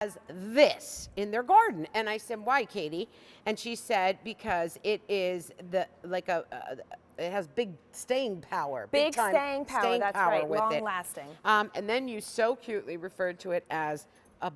has this in their garden. And I said, why, Katie? And she said, because it is it has big staying power. Big time staying power, that's right, long lasting. And then you so cutely referred to it as a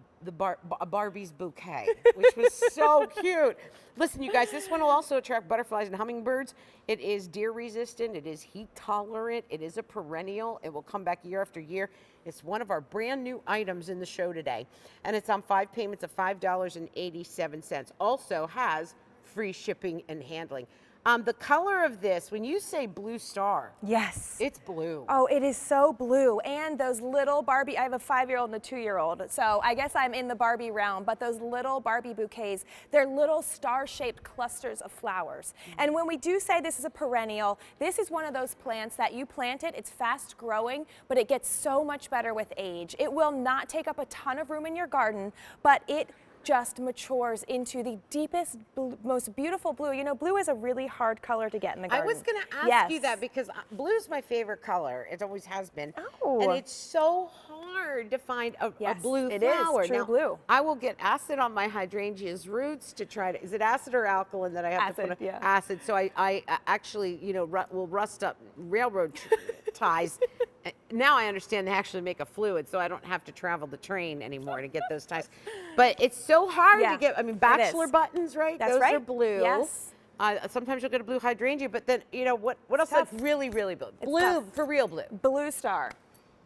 Barbie's bouquet, which was so cute. Listen, you guys, this one will also attract butterflies and hummingbirds. It is deer resistant, it is heat tolerant, it is a perennial, it will come back year after year. It's one of our brand new items in the show today. And it's on 5 payments of $5.87. Also has free shipping and handling. The color of this, when you say blue star, yes, it's blue. Oh, it is so blue. And those little Barbie, I have a 5-year-old and a 2-year-old, so I guess I'm in the Barbie realm, but those little Barbie bouquets, they're little star-shaped clusters of flowers. And when we do say this is a perennial, this is one of those plants that you plant it, it's fast growing, but it gets so much better with age. It will not take up a ton of room in your garden, but it just matures into the deepest, most beautiful blue. You know, blue is a really hard color to get in the garden. I was going to ask you that because blue is my favorite color. It always has been. Oh. And it's so hard to find a blue flower. It is true now, blue. I will get acid on my hydrangea's roots to try to, is it acid or alkaline that I have to put on? Acid. So I actually, you know, will rust up railroad ties. Now I understand they actually make a fluid, so I don't have to travel the train anymore to get those ties. But it's so hard to get. I mean, bachelor buttons, right? That's those right. are blue. Yes. Sometimes you'll get a blue hydrangea, but then you know what else? Like really, really blue. Blue for real blue. Bluestar.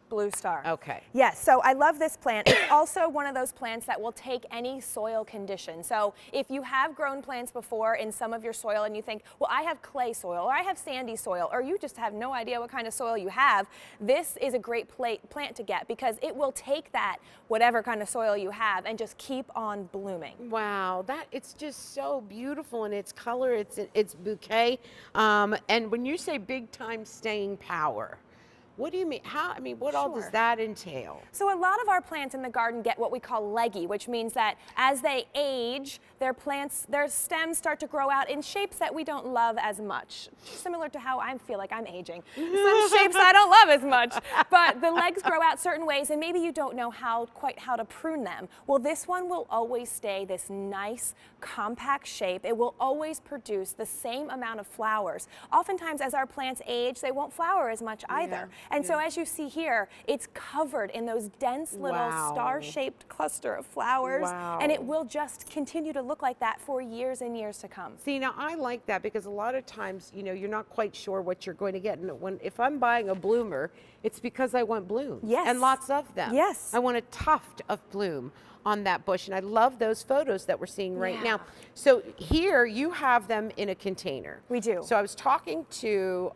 Bluestar. Okay. Yes, so I love this plant. It's also one of those plants that will take any soil condition. So if you have grown plants before in some of your soil and you think, well, I have clay soil or I have sandy soil, or you just have no idea what kind of soil you have, this is a great plant to get because it will take that, whatever kind of soil you have, and just keep on blooming. Wow, it's just so beautiful in its color, its bouquet. And when you say big time staying power, what do you mean? What all does that entail? So a lot of our plants in the garden get what we call leggy, which means that as they age, their stems start to grow out in shapes that we don't love as much. Similar to how I feel like I'm aging. Some shapes I don't love as much. But the legs grow out certain ways, and maybe you don't know quite how to prune them. Well, this one will always stay this nice, compact shape. It will always produce the same amount of flowers. Oftentimes, as our plants age, they won't flower as much either. And so as you see here, it's covered in those dense little star-shaped cluster of flowers, and it will just continue to look like that for years and years to come. See, now I like that because a lot of times, you know, you're not quite sure what you're going to get. And if I'm buying a bloomer, it's because I want blooms. Yes. And lots of them. Yes. I want a tuft of bloom on that bush, and I love those photos that we're seeing right now. So here you have them in a container. We do. So I was talking to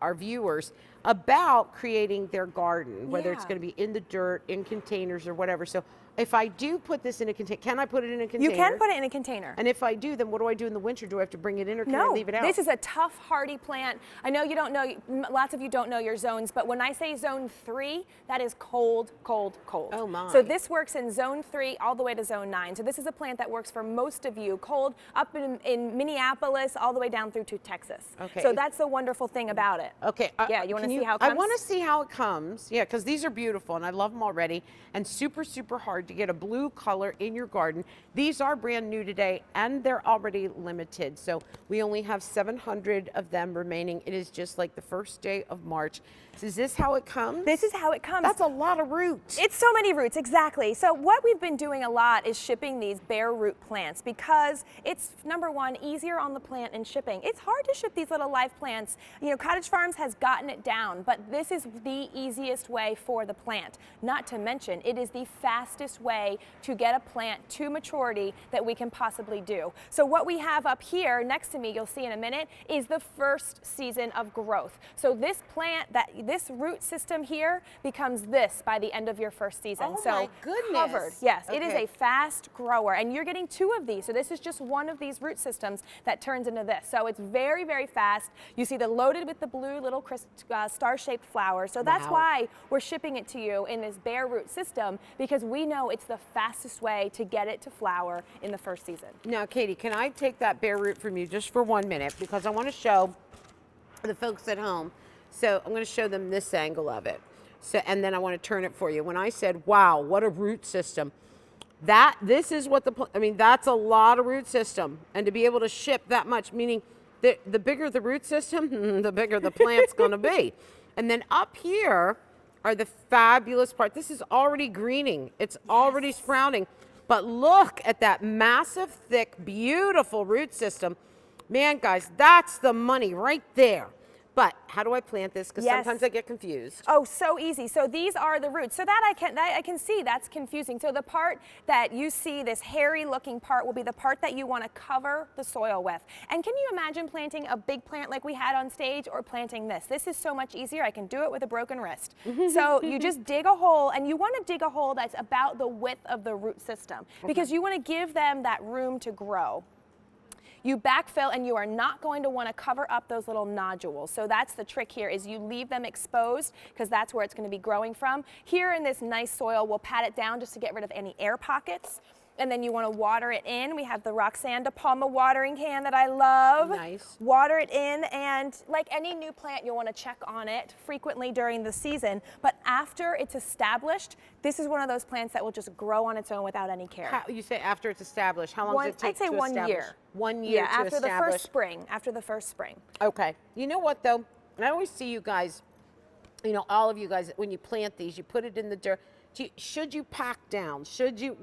our viewers about creating their garden, whether it's going to be in the dirt, in containers, or whatever. So if I do put this in a container, can I put it in a container? You can put it in a container. And if I do, then what do I do in the winter? Do I have to bring it in, or can I leave it out? This is a tough, hardy plant. I know you don't know, lots of you don't know your zones, but when I say zone 3, that is cold, cold, cold. Oh my. So this works in zone 3 all the way to zone 9. So this is a plant that works for most of you, cold up in Minneapolis all the way down through to Texas. Okay. So that's the wonderful thing about it. Okay. Yeah, you want to see how it comes? I want to see how it comes. Yeah, because these are beautiful and I love them already, and super, super hard to get a blue color in your garden. These are brand new today and they're already limited. So we only have 700 of them remaining. It is just like the first day of March. So is this how it comes? This is how it comes. That's a lot of roots. It's so many roots, exactly. So what we've been doing a lot is shipping these bare root plants because it's, number one, easier on the plant and shipping. It's hard to ship these little live plants. You know, Cottage Farms has gotten it down, but this is the easiest way for the plant. Not to mention, it is the fastest way to get a plant to maturity that we can possibly do. So what we have up here next to me, you'll see in a minute, is the first season of growth. So this plant, this root system here becomes this by the end of your first season. Oh so my goodness. Covered. Yes, Okay. it is a fast grower, and you're getting 2 of these. So this is just one of these root systems that turns into this. So it's very, very fast. You see the loaded with the blue little star-shaped flowers. So that's why we're shipping it to you in this bare root system, because we know it's the fastest way to get it to flower in the first season. Now, Katie, can I take that bare root from you just for 1 minute, because I want to show the folks at home. So I'm going to show them this angle of it. So, and then I want to turn it for you. When I said, wow, what a root system, This is what I mean, that's a lot of root system. And to be able to ship that much, meaning the bigger the root system, the bigger the plant's gonna be. And then up here are the fabulous part. This is already greening. It's already sprouting. But look at that massive, thick, beautiful root system. Man, guys, that's the money right there. But how do I plant this? Because sometimes I get confused. Oh, so easy. So these are the roots. So that I can see that's confusing. So the part that you see, this hairy looking part, will be the part that you want to cover the soil with. And can you imagine planting a big plant like we had on stage, or planting this? This is so much easier. I can do it with a broken wrist. So you just dig a hole, and you want to dig a hole that's about the width of the root system, because you want to give them that room to grow. You backfill, and you are not going to want to cover up those little nodules. So that's the trick here, is you leave them exposed, because that's where it's going to be growing from. Here in this nice soil, we'll pat it down just to get rid of any air pockets. And then you want to water it in. We have the Roxanne de Palma watering can that I love. Nice. Water it in, and like any new plant, you'll want to check on it frequently during the season. But after it's established, this is one of those plants that will just grow on its own without any care. You say after it's established, how long does it take I'd say to 1 establish? year. 1 year Yeah, to after establish. the first spring. After the first spring. Okay. You know what, though? I always see you guys, you know, all of you guys, when you plant these, you put it in the dirt. Should you pack down? Should you,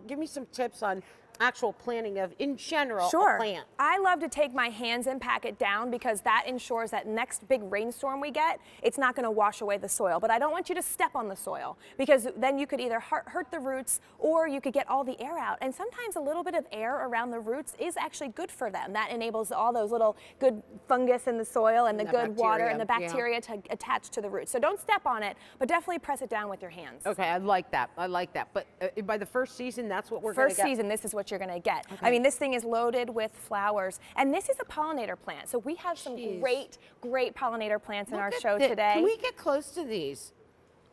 give me some tips on actual planting of, in general, a plant. I love to take my hands and pack it down, because that ensures that next big rainstorm we get, it's not going to wash away the soil. But I don't want you to step on the soil, because then you could either hurt the roots, or you could get all the air out. And sometimes a little bit of air around the roots is actually good for them. That enables all those little good fungus in the soil, and the good water and the bacteria to attach to the roots. So don't step on it, but definitely press it down with your hands. Okay, I like that. I like that. But by the first season, that's what we're going to get? First season, this is what you're going to get. Okay. I mean, this thing is loaded with flowers, and this is a pollinator plant. So we have some great pollinator plants in our show today. Can we get close to these?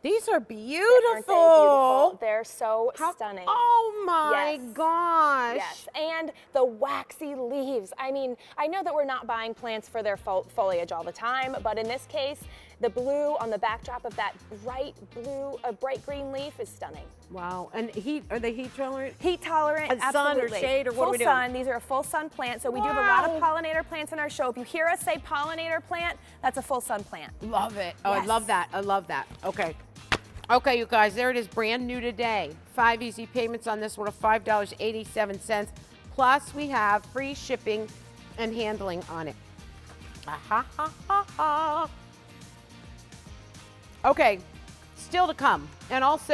These are beautiful. Aren't they beautiful? They're so stunning. Oh my gosh. Yes, and the waxy leaves. I mean, I know that we're not buying plants for their foliage all the time, but in this case, the blue on the backdrop of that bright blue, bright green leaf is stunning. Wow, and are they heat tolerant? Heat tolerant, and absolutely. Sun or shade, or what are we doing? Full sun, these are a full sun plant, so we do have a lot of pollinator plants in our show. If you hear us say pollinator plant, that's a full sun plant. Love it. Oh, I love that. I love that. Okay. Okay, you guys, there it is, brand new today. 5 easy payments on this one of $5.87. Plus, we have free shipping and handling on it. Okay, still to come. And also,